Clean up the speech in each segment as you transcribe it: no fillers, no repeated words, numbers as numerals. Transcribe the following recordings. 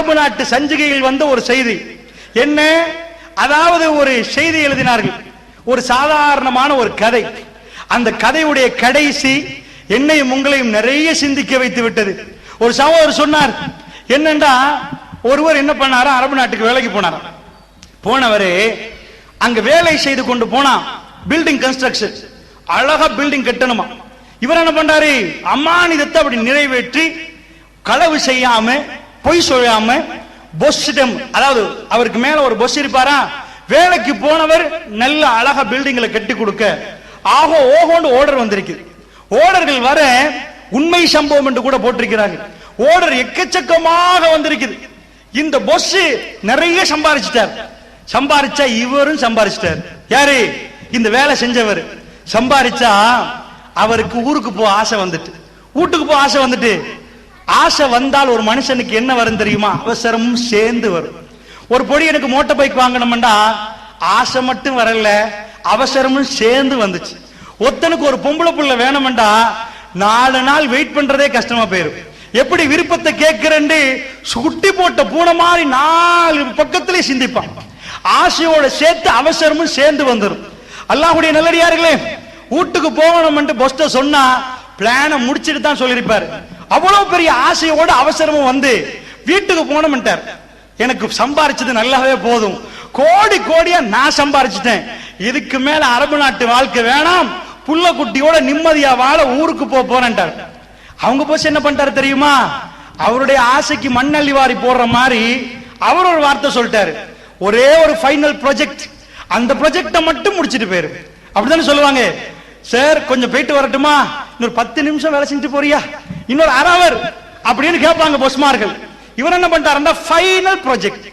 அரபு நாட்டு சஞ்சிகையில் வந்த ஒரு செய்தி என்ன, அதாவது ஒரு செய்தி எழுதினார்கள், ஒரு சாதாரணமான ஒரு கதை. அந்த கதையுடைய கடைசி என்னையும் உங்களையும் நிறைய சிந்திக்க வைத்து விட்டது. ஒரு சகோதரர் சொன்னார், என்னண்டா ஒருவர் என்ன பண்ணாரா, அரபு நாட்டுக்கு வேலைக்கு போனார். போனவரு அங்க வேலை செய்து கொண்டு போனா, பில்டிங் கன்ஸ்ட்ரக்ஷன், அழகா பில்டிங் கட்டணுமா. இவர் என்ன பண்றாரு, அம்மானிதத்தை அப்படி நிறைவேற்றி களவு செய்யாம பொய் சொல்லாம பொஸ்டம், அதாவது அவருக்கு மேல ஒரு பொஸ் இருப்பாரா, வேலைக்கு போனவர் நல்ல அழகா பில்டிங்ல கட்டி கொடுக்க ஆகோ ஓஹோன்னு ஆர்டர் வந்திருக்கு. ஆர்டர்கள் வர உண்மை சம்பவம் என்று கூட போட்டிருக்கிறாங்க. ஆர்டர் எக்கச்சக்கமாக வந்திருக்குது. இந்த பொஸ் நிறைய சம்பாதிச்சிட்டார். சம்பாதிச்சா இவரும் சம்பாதிச்சிட்டார். யாரு, இந்த வேலை செஞ்சவர் சம்பாதிச்சா அவருக்கு ஊருக்கு போக ஆசை வந்துட்டு, வீட்டுக்கு போக ஆசை வந்துட்டு, ஆசை வந்தால் ஒரு மனுஷனுக்கு என்ன வரும் தெரியுமா, அவசரமும் சேர்ந்து வரும். ஒரு பொடி எனக்கு மோட்டார் பைக் வாங்கணும்டா, ஆசை மட்டும் வரல, அவசரமும் சேர்ந்து வந்துச்சு. ஒருத்தனுக்கு ஒரு பொம்பளை புள்ள வேணும்டா, 4 நாள் வெயிட் பண்றதே கஷ்டமா போயிரும். எப்படி விருப்பத்தை கேட்கிறேன்னு சுட்டி போட்ட பூனை மாதிரி 4 பக்கத்திலே சிந்திப்பான். ஆசையோட சேர்த்து அவசரமும் சேர்ந்து வந்துடும். அல்லாஹ்வுடைய நல்லடியார்களே, வீட்டுக்கு போகணும் என்று பொஸ்ட சொன்னா பிளான முடிச்சிட்டு தான் சொல்லிருப்பாரு. அவ்வளவு பெரிய ஆசையோட அவசரமும் வந்து வீட்டுக்கு போனோம்ட்டார். எனக்கு சம்பாரிச்சது நல்லாவே போதும், கோடி கோடியா நான் சம்பாரிச்சிட்டேன், இதுக்கு மேல அரபு நாட்டு வாழ்க்கை வேணாம், புள்ள குட்டியோட நிம்மதியா வாழ ஊருக்கு போறேன்ட்டார். அவங்க போச்சு என்ன பண்ணிட்டாரு தெரியுமா, அவருடைய ஆசைக்கு மண்ணள்ளி வாரி போடுற மாதிரி அவர் ஒரு வார்த்தை சொல்லிட்டாரு, ஒரே ஒரு ஃபைனல் ப்ராஜெக்ட், அந்த ப்ராஜெக்ட மட்டும் முடிச்சிட்டு போயிரு. அப்படித்தானே சொல்லுவாங்க. சார் கொஞ்சம் போயிட்டு வரட்டுமா, இன்னொரு 10 நிமிஷம் வேலை செஞ்சுட்டு போறியா, இன்னொரு அரை அவர் அப்படின்னு கேட்பாங்க பொஸ்மார்கள். இவர் என்ன பண்ணிட்டாருன்னா ஃபைனல் ப்ராஜெக்ட்,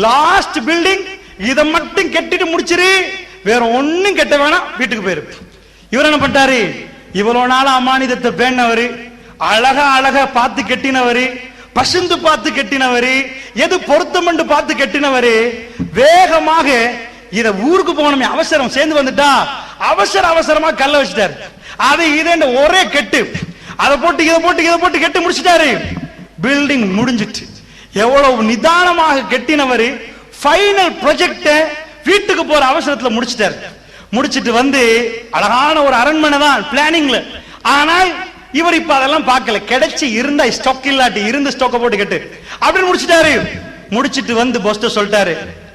லாஸ்ட் பில்டிங், இதை மட்டும் கட்டிட்டு முடிச்சிரு, வேற ஒன்னும் கட்ட வேணாம், வீட்டுக்கு போயிரு. இவர் என்ன பண்ணிட்டாரு, இவ்வளவு நாள் அமானிதத்தை பேணவரு, அழகா அழகா பார்த்து கட்டினவரு, பசுந்து பார்த்து கட்டினவரு, எது பொருத்தம் என்று பார்த்து கட்டினவரு, வேகமாக இத ஊருக்கு போகணுமே அவசரம் சேர்ந்து வந்துட்டா அவசரமா கல்ல வச்சுட்டாரு. அது இது ஒரே கெட்டு, அதை போட்டு இதை போட்டு இதை போட்டு கெட்டு முடிச்சிட்டாரு. பில்டிங் முடிஞ்சிட்டு எவ்வளவு நிதானமாக கெட்டினவரு ஃபைனல் ப்ராஜெக்ட வீட்டுக்கு போற அவசரத்துல முடிச்சிட்டாரு. முடிச்சிட்டு வந்து அழகான ஒரு அரண்மனை தான் பிளானிங்ல. ஆனால் இவர் இப்ப அதெல்லாம் பார்க்கல, கிடைச்சி இருந்தா ஸ்டாக் இல்லாட்டி இருந்து ஸ்டாக்க போட்டு கெட்டு அப்படின்னு முடிச்சிட்டாரு. முடிச்சிட்டு வந்து பொஸ்ட சொல்லிட்டாரு,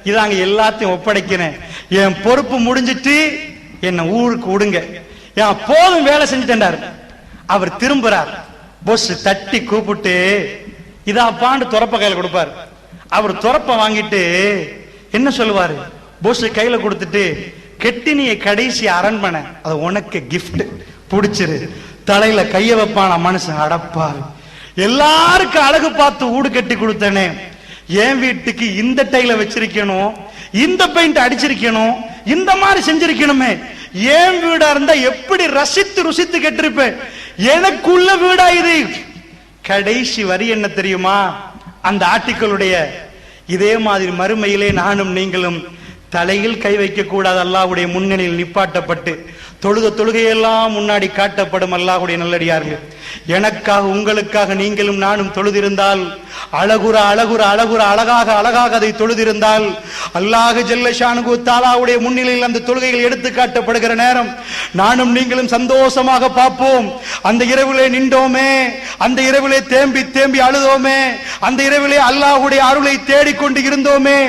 இதாங்க எல்லாத்தையும் ஒப்படைக்கிறேன், என் பொறுப்பு முடிஞ்சிட்டு என்ன ஊருக்கு விடுங்க, என் போதும் வேலை செஞ்சுட்டாரு. அவர் திரும்புறார், பொஸ் தட்டி கூப்பிட்டு இதாப்பாண்டு துறப்ப கையில கொடுப்பாரு. அவர் துறப்ப வாங்கிட்டு என்ன சொல்லுவாரு, பொஸ் கையில கொடுத்துட்டு, கெட்டினிய கடைசி அரண்மனை அது உனக்கு கிஃப்ட், பிடிச்சிரு, தலையில கைய வைப்பான மனுஷன், அடப்பாரு எல்லாருக்கும் அழகு பார்த்து ஊடு கட்டி கொடுத்தனே, என் வீட்டுக்கு இந்த டைல வச்சிருக்கணும், இந்த பெயிண்ட் அடிச்சிருக்கணும், இந்த மாதிரி செஞ்சிருக்கணுமே, என் வீடா இருந்தா எப்படி ரசித்து ருசித்து கெட்டிருப்பேன், எனக்குள்ள வீடா இது. கடைசி வரி என்ன தெரியுமா, அந்த ஆர்டிக்கிளுடைய, இதே மாதிரி மறுமையிலே நானும் நீங்களும் தலையில் கை வைக்க கூடாது, அல்லாஹ்வுடைய முன்னணியில் நிப்பாட்டப்பட்டு தொழுகையெல்லாம் முன்னாடி காட்டப்படும். அல்லாஹ்வுடைய நல்லடியார்கள், எனக்காக உங்களுக்காக நீங்களும் நானும் தொழுதிருந்தால், அழகுற அழகுற அழகுற அழகாக அழகாக அதை தொழுதிருந்தால், அல்லாஹ் ஜல்ல ஷானுஹு தஆலாவுடைய முன்னிலையில் அந்த தொழுகைகள் எடுத்து காட்டப்படுகிற நேரம் நானும் நீங்களும் சந்தோஷமாக பார்ப்போம். அந்த இரவிலே நின்றோமே, அந்த இரவிலே தேம்பி தேம்பி அழுதோமே, அந்த இரவிலே அல்லாஹ்வுடைய அருளை தேடிக்கொண்டு இருந்தோமே,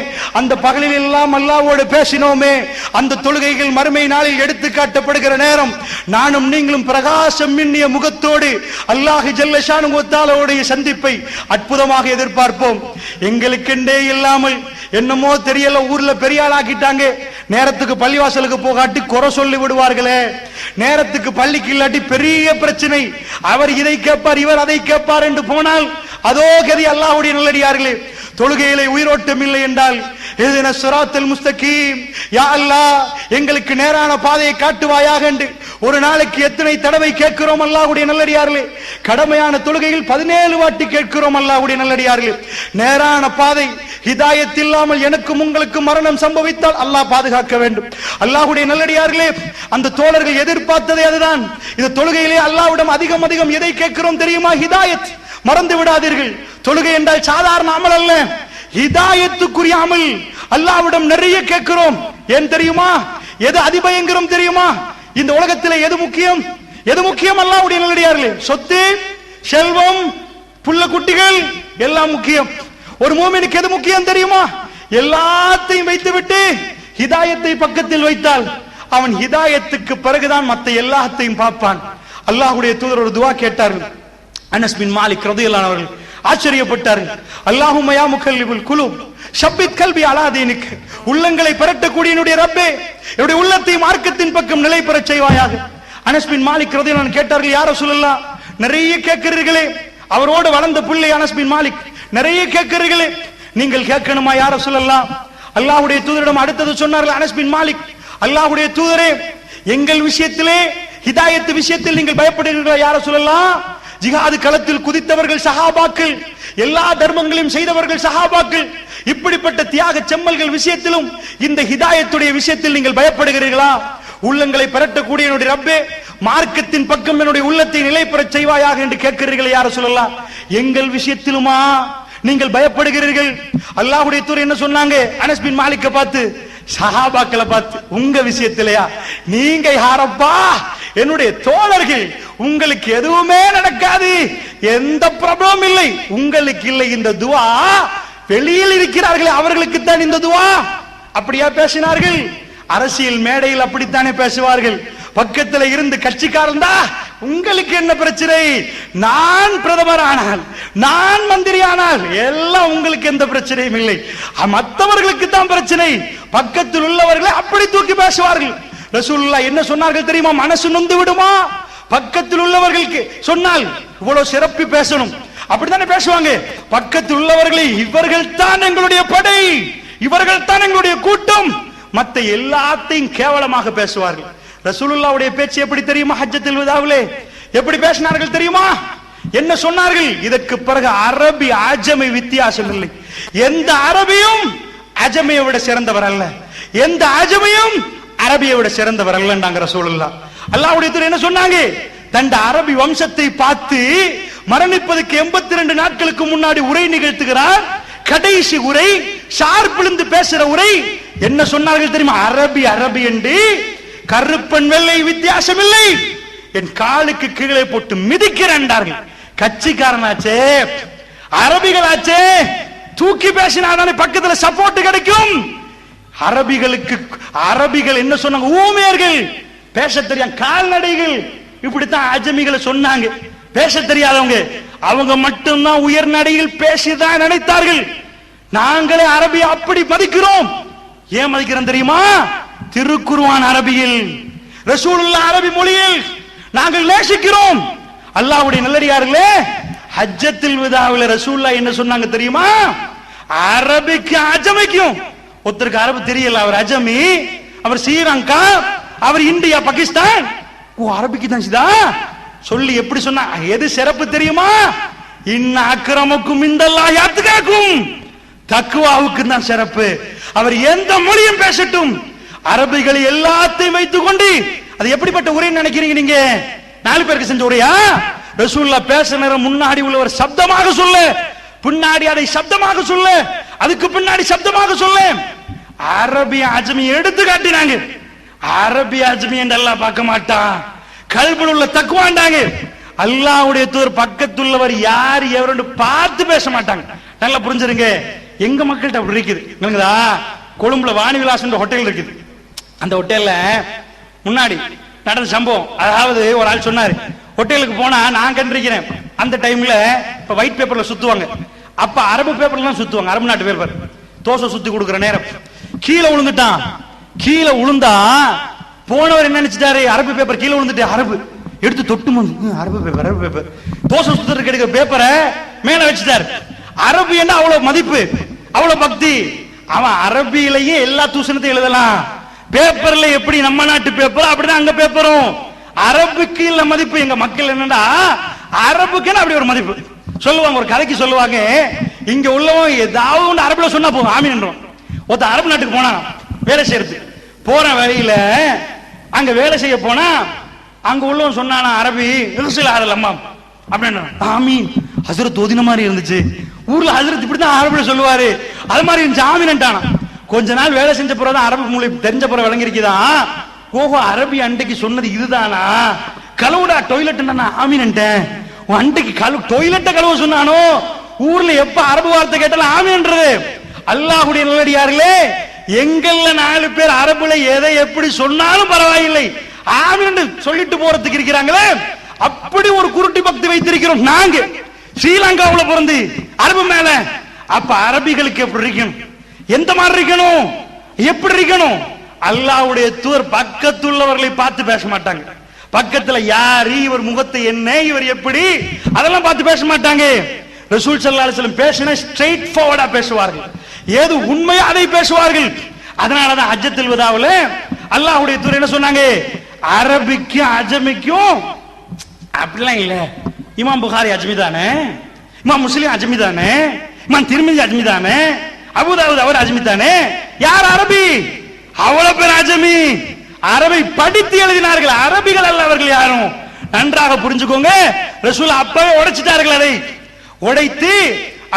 அந்த பகலில் எல்லாம் அல்லாஹ்வோடு பேசினோமே, அந்த தொழுகைகள் மறுமை நாளில் எடுத்து காட்டப்படுகிற நேரம் நானும் நீங்களும் பிரகாசம் மின்னிய முகத்தோடு அல்லாஹ் ஜல்ல ஷானுஹு தஆலாவுடைய சந்திப்பை அற்புதமாக எதிர்பார்ப்போம். எங்களுக்கெண்டே இல்லாமல் என்னமோ தெரியல, ஊர்ல பெரிய ஆளாக்கிட்டாங்க, நேரத்துக்கு பள்ளிவாசலுக்கு போகாட்டி குறை சொல்லி விடுவார்களே, நேரத்துக்கு பள்ளிக்கு இல்லாட்டி பெரிய பிரச்சனை, அவர் இதை கேட்பார் இவர் அதை கேட்பார் என்று போனால் அதோ கதி. அல்லாஹ்வுடைய நல்லடியார்களே, தொழுகையிலே உயிரோட்டம் இல்லை என்றால் இஹ்தின ஸிராத்தல் முஸ்தகீம், யா அல்லாஹ் எங்களுக்கு நேரான பாதையை காட்டுவாயாக என்று ஒரு நாளைக்கு எத்தனை தடவை கேட்கிறோம் அல்லாஹ்வுடைய நல்லடியார்களே. கடமையான தொழுகையில் 17 வாட்டி கேட்கிறோம் அல்லாஹ்வுடைய நல்லடியார்களே. நேரான பாதை ஹிதாயத் இல்லாமல் எனக்கும் உங்களுக்கு மரணம் சம்பவித்தால் அல்லாஹ் பாதுகாக்க வேண்டும். அல்லாஹ்வுடைய நல்லடியார்களே, அந்த தோழர்கள் எதிர்பார்த்ததே அதுதான். இந்த தொழுகையிலே அல்லாஹ்விடம் அதிகம் அதிகம் எதை கேட்கிறோம் தெரியுமா? ஹிதாயத், மறந்து விடாதீர்கள். தொழுகை என்றால் சாதாரண அமல் அல்ல, ஹிதாயத்துக்குரிய அமல். அல்லாஹ்விடம் நிறைய கேட்கிறோம். ஏன் தெரியுமா? எது அதிபயங்கரம் தெரியுமா? இந்த உலகத்தில் எது முக்கியம்? எது முக்கியம்? அல்லாஹ்வுடைய நல்லடியார்களே, சொத்து, செல்வம், புள்ள குட்டிகள் எல்லாம் முக்கியம். ஒரு மூமினுக்கு எது முக்கியம் தெரியுமா? எல்லாத்தையும் வைத்துவிட்டு ஹிதாயத்தை பக்கத்தில் வைத்தால் அவன் ஹிதாயத்துக்கு பிறகுதான் மற்ற எல்லாத்தையும் பார்ப்பான். அல்லாஹ்வுடைய தூதர் ஒரு துஆ கேட்டார்கள். அனஸ் பின் மாலிக் ரலியல்லாஹு அன்ஹு அவர்கள் ஆச்சரியப்பட்டார்கள். அல்லாஹும்ம யா முகல்லிபுல் குலூப் ஷப்பித் கல்பி அலா தீனிக். உள்ளங்களை பரட்டக்கூடிய என்னுடைய ரப்பே, என்னுடைய உள்ளத்தை மார்க்கத்தின் பக்கம் நிலை பெறச் செய்வாயாக. அனஸ் பின் மாலிக் ரலியல்லாஹு அன்ஹு கேட்டார்கள், யா ரசூலல்லாஹ், நிறைய கேட்கிறீர்களே, அவரோடு வளர்ந்த பிள்ளை அனஸ் பின் மாலிக், நிறைய கேட்கிறீர்களே, நீங்கள் கேட்கணுமா யா ரசூலல்லாஹ்? அல்லாஹ்வுடைய தூதரிடம் அடுத்தது சொன்னார்கள் அனஸ் பின் மாலிக், அல்லாஹ்வுடைய தூதரே, எங்கள் விஷயத்திலே ஹிதாயத்து விஷயத்தில் நீங்கள் பயப்படுகிறீர்களா யா ரசூலல்லாஹ்? ஜிஹாது களத்தில் குதித்தவர்கள் சஹாபாக்கள், எல்லா தர்மங்களையும் செய்தவர்கள் சஹாபாக்கள், இப்படிப்பட்ட தியாக செம்மல்கள் விஷயத்திலும் இந்த ஹிதாயத்துடைய விஷயத்தில் நீங்கள் பயப்படுகிறீர்களா? உள்ளங்களை பெறட்டக்கூடிய என்னுடைய ரப்பே, மார்க்கத்தின் பக்கம் என்னுடைய உள்ளத்தை நிலை பெறச் செய்வாயாக என்று கேட்கிறீர்கள் யா ரசூலல்லாஹ். எங்கள் விஷயத்திலுமா நீங்கள் பயப்படுகிறீர்கள்? அல்லாஹ்வுடைய தூதர் என்ன சொன்னாங்க அனஸ் பின் மாலிக்க பார்த்து? சஹாபாக்களை பார்த்து, உங்க விஷயத்திலையா? நீங்க யாரப்பா? என்னுடைய தோழர்கள், உங்களுக்கு எதுவுமே நடக்காது, எந்த ப்ராப்ளமும் இல்லை, உங்களுக்கு இல்லை. இந்த துஆ வெளியில் இருக்கிறார்களே அவர்களுக்கு தான் இந்த துஆ. அப்படியா பேசினார்கள்? அரசியல் மேடையில் அப்படித்தானே பேசுவார்கள். பக்கத்தில் இருந்து கட்சிக்காரன் தான், உங்களுக்கு என்ன பிரச்சனை? நான் பிரதமர் ஆனால், நான் மந்திரி ஆனால் எல்லாம் உங்களுக்கு எந்த பிரச்சனையும் இல்லை, மற்றவர்களுக்கு தான் பிரச்சனை. பக்கத்தில் உள்ளவர்களை அப்படி தூக்கி பேசுவார்கள். ரசூலுல்லாஹ் என்ன சொன்னார்கள் தெரியுமா? மனசு நொந்து விடுமா பக்கத்தில் உள்ளவர்களுக்கு சொன்னால்? இவ்வளவு சிறப்பி பேசணும், அப்படித்தானே பேசுவாங்க. பக்கத்தில் உள்ளவர்களை, இவர்கள் தான் எங்களுடைய படை, இவர்கள் தான் எங்களுடைய கூட்டம், மற்ற எல்லாத்தையும் கேவலமாக பேசுவார்கள். ரசூலுல்லாஹ்வுடைய பேச்சு எப்படி தெரியுமா? ஹஜ்ஜத்துல் வதாவிலே எப்படி பேசினார்கள் தெரியுமா? என்ன சொன்னார்கள்? இதற்கு பிறகு அரபி அஜமி வித்தியாசம் இல்லை, எந்த அரபியும் அஜமியை விட சிறந்தவர் அல்ல, எந்த அஜமியும் அரபியை விட சிறந்தவர் அல்லன்றாங்க ரசூலுல்லாஹ். அல்லாஹ்வுடைய தூதர் என்ன சொன்னாங்க? தன் அரபி வம்சத்தை பார்த்து மரணிப்பதற்கு 82 நாட்களுக்கு முன்னாடி உரை நிகழ்த்துகிறார். கடைசி உரை, ஷார்பிலிருந்து பேசுற உரை. என்ன சொன்னார்கள் தெரியுமா? அரபி அரபி என்று கருப்பன் வெள்ளை வித்தியாசம் இல்லை, என் காலுக்கு கீழே போட்டு மிதிக்கிறார்கள். கட்சிக்காரனாச்சே, அரபிகளாச்சே, தூக்கி பேசினாதானே பக்கத்துல சப்போர்ட் கிடைக்கும். அரபிகளுக்கு, அரபிகள் என்ன சொன்னாங்க? ஊமையர்கள், பேச தெரியாத கால்நடைகள், இப்படித்தான் அஜமிகளை சொன்னாங்க. பேச தெரியாதவங்க, அவங்க மட்டும்தான் உயர் நடையில் பேசிதான் நினைத்தார்கள். நாங்களே அரபி அப்படி மதிக்கிறோம். ஏன் மதிக்கிறோம் தெரியுமா? திருக்குர்ஆன் அரபியில், ரசூலுல்லாஹ் அரபி மொழியில் நாங்கள் நேசிக்கிறோம். அல்லாஹ்வுடைய நல்லடியார்களே, ஹஜ்ஜத்துல் வதாவில் ரசூலுல்லாஹ் என்ன சொன்னாங்க தெரியுமா? அரபிக்கு அஜமிக்கும், ஒருத்தருக்கு அரபு தெரியல, அவர் அஜமி, அவர் ஸ்ரீலங்கா, அவர் இந்தியா, பாகிஸ்தான், ஓ அரபிக்கு தான் சிதா சொல்லி எப்படி சொன்னா? எது சிறப்பு தெரியுமா? இன்ன அக்ரமக்கும் இந்தல்லாஹி அத்காக்கும், தக்வாவுக்கு தான் சிறப்பு. அவர் எந்த மொழியும் பேசட்டும், அரபிகளை எல்லாத்தையும் வைத்துக் கொண்டு, அது எப்படிப்பட்ட உரைன்னு நினைக்கிறீங்க நீங்க? 4 பேருக்கு செஞ்ச உரையா? ரசூலுல்லாஹ் பேச நேரம் முன்னாடி உள்ளவர் சப்தமாக சொல்ல, பின்னாடி அதை சப்தமாக சொல்ல, அதுக்கு பின்னாடி சப்தமாக சொல்ல. அரபி அஜமி எடுத்து காட்டினாங்க. அரபி அஜமி என்று அல்லாஹ் பார்க்க மாட்டான், கல்புல உள்ள தக்வாண்டாங்க. அல்லாஹ்வுடைய தூதர் பக்கத்துள்ளவர் யார் எவருன்னு பார்த்து பேச மாட்டாங்க. நல்லா புரிஞ்சிருங்க. எங்க மக்கள்கிட்ட அப்படி இருக்குது. கொழும்புல வாணிவிலாஸ் ஹோட்டல் இருக்குது. அந்த ஹோட்டல்ல முன்னாடி நடந்த சம்பவம், அதாவது ஒரு ஆள் சொன்னாரு, ஹோட்டலுக்கு போனா நான் கண்டிருக்கிறேன், அந்த டைம்ல இப்ப ஒயிட் பேப்பர்ல சுத்துவாங்க, அப்ப அரபு பேப்பர்ல சுத்துவாங்க, அரபு நாட்டு பேப்பர், தோசை சுத்தி கொடுக்குற நேரம் கீழே விழுந்துட்டான். கீழே விழுந்தா போனவர் என்ன நினைச்சிட்டாரு? அரபு பேப்பர் கீழே விழுந்துட்டு, அரபு எடுத்து தொட்டு அரபு பேப்பர், அரபு பேப்பர், தோசை சுத்துறதுக்கு எடுக்கிற பேப்பரை மேல வச்சுட்டாரு. அரபு என்ன அவ்வளவு மதிப்பு, அவ்வளவு பக்தி. அவன் அரபியிலேயே எல்லா தூசணத்தையும் எழுதலாம். பேப்பர்ல எப்படி நம்ம நாட்டு பேப்பர் அப்படிதான் அங்க பேப்பரும். அரபுக்கு இல்ல மதிப்பு. எங்க மக்கள் என்னன்னா அரபுக்குன்னு அப்படி ஒரு மதிப்பு சொல்லுவாங்க. ஒரு கதைக்கு சொல்லுவாங்க, இங்க உள்ளவன் ஏதாவது ஒன்று அரபுல சொன்னா போதும் ஆமீன் என்றும். ஒருத்த அரபு நாட்டுக்கு போனா வேலை செய்யறது, போற வழியில அங்க வேலை செய்ய போனா அங்க உள்ளவன் சொன்னானா அரபி, அம்மா அப்படின்னு ஆமீன் ஹசரத் ஓதின மாதிரி இருந்துச்சு. ஊர்ல ஹசரத் இப்படிதான் அரபில சொல்லுவாரு, அது மாதிரி ஜாமீன்ட்டானா. கொஞ்ச நாள் வேலை செஞ்ச பிறகுதான் அரபு மொழி தெரிஞ்ச பிறகு விளங்கிருக்குதான். ஓஹோ, அரபி அண்டைக்கு சொன்னது இதுதானா? கழுவுடா டொய்லெட் ஆமீன்ட்டேன். உன் அண்டைக்கு டொய்லெட்ட கழுவ சொன்னானோ? ஊர்ல எப்ப அரபு வார்த்தை கேட்டாலும் ஆமீன்றது. அல்லாஹ்வுடைய நல்லடியார்களே, எங்கள்ல 4 பேர் அரபுல எதை எப்படி சொன்னாலும் பரவாயில்லை ஆமீன் சொல்லிட்டு போறதுக்கு இருக்கிறாங்களே, அப்படி ஒரு குருட்டி பக்தி வைத்திருக்கிறோம் நாங்க. ஸ்ரீலங்காவுல பிறந்து அரபு மேல. அப்ப அரபிகளுக்கு எப்படி இருக்கணும்? எந்த மாதிரி இருக்கணும்? எப்படி இருக்கணும்? அல்லாஹ்வுடைய தூதர் பக்கத்துள்ளவர்களை பார்த்து பேச மாட்டாங்க. பக்கத்துல யாரு, இவர் முகத்தை என்ன, இவர் எப்படி, அதெல்லாம் பார்த்து பேச மாட்டாங்க. ரசூல் ஸல்லல்லாஹு அலைஹி வஸல்லம் பேசினா ஸ்ட்ரைட் ஃபார்வர்டா பேசுவார்கள். ஏது உண்மையா அதை பேசுவார்கள். அதனாலதான் ஹஜ்ஜத்துல் வதாவுல அல்லாஹ்வுடைய தூதர் என்ன சொன்னாங்க? அரபிக்கும் அஜமிக்கும் அப்படிலாம் இல்ல. இமாம் புகாரி அஜ்மி தானே, இமாம் முஸ்லிம் அஜ்மி தானே, இமாம் திர்மிதி அஜ்மி தானே, அபூதாவூத் அவர் அஜ்மி தானே. யார் அரபி? அவ்வளவு பேர் அஜமி. அரபை படித்து எழுதினார்கள், அரபிகள் அல்ல அவர்கள் யாரும். நன்றாக புரிஞ்சுக்கோங்க. ரசூல் அப்பவே உடைச்சிட்டார்கள். அதை உடைத்து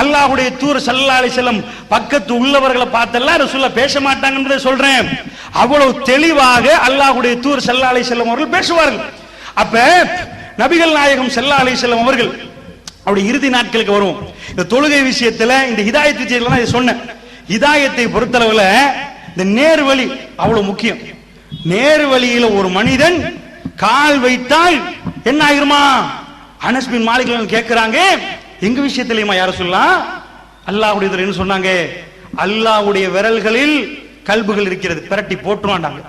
அல்லாஹ்வுடைய தூதர் ஸல்லல்லாஹு அலைஹி வஸல்லம் பக்கத்து உள்ளவர்களை பார்த்தெல்லாம் ரசூலுல்லாஹ் பேச மாட்டாங்கன்றதை சொல்றேன். அவ்வளவு தெளிவாக அல்லாஹ்வுடைய தூதர் ஸல்லல்லாஹு அலைஹி வஸல்லம் அவர்கள் பேசுவார்கள். அப்ப நபிகள் நாயகம் ஸல்லல்லாஹு அலைஹி வஸல்லம் அவர்கள் அவருடைய இறுதி நாட்களுக்கு வரும். இந்த தொழுகை விஷயத்துல இந்த ஹிதாயத் விஷயத்துல நான் சொன்னேன். ஹிதாயத்தை பொறுத்தளவுல இந்த நேர்வழி அவ்வளவு முக்கியம். நேர்வழியில ஒரு மனிதன் கால் வைத்தால் என்ன ஆயிருமா? அனஸ் பின் மாலிக் கேட்கிறாங்க, எங்க விஷயத்திலேயுமா யார சொல்லலாம்? அல்லாஹ்வுடைய தூதர் என்ன சொன்னாங்க? அல்லாஹ்வுடைய விரல்களில் கல்புகள் இருக்கிறது, பிரட்டி போட்டுருவாண்டாங்க.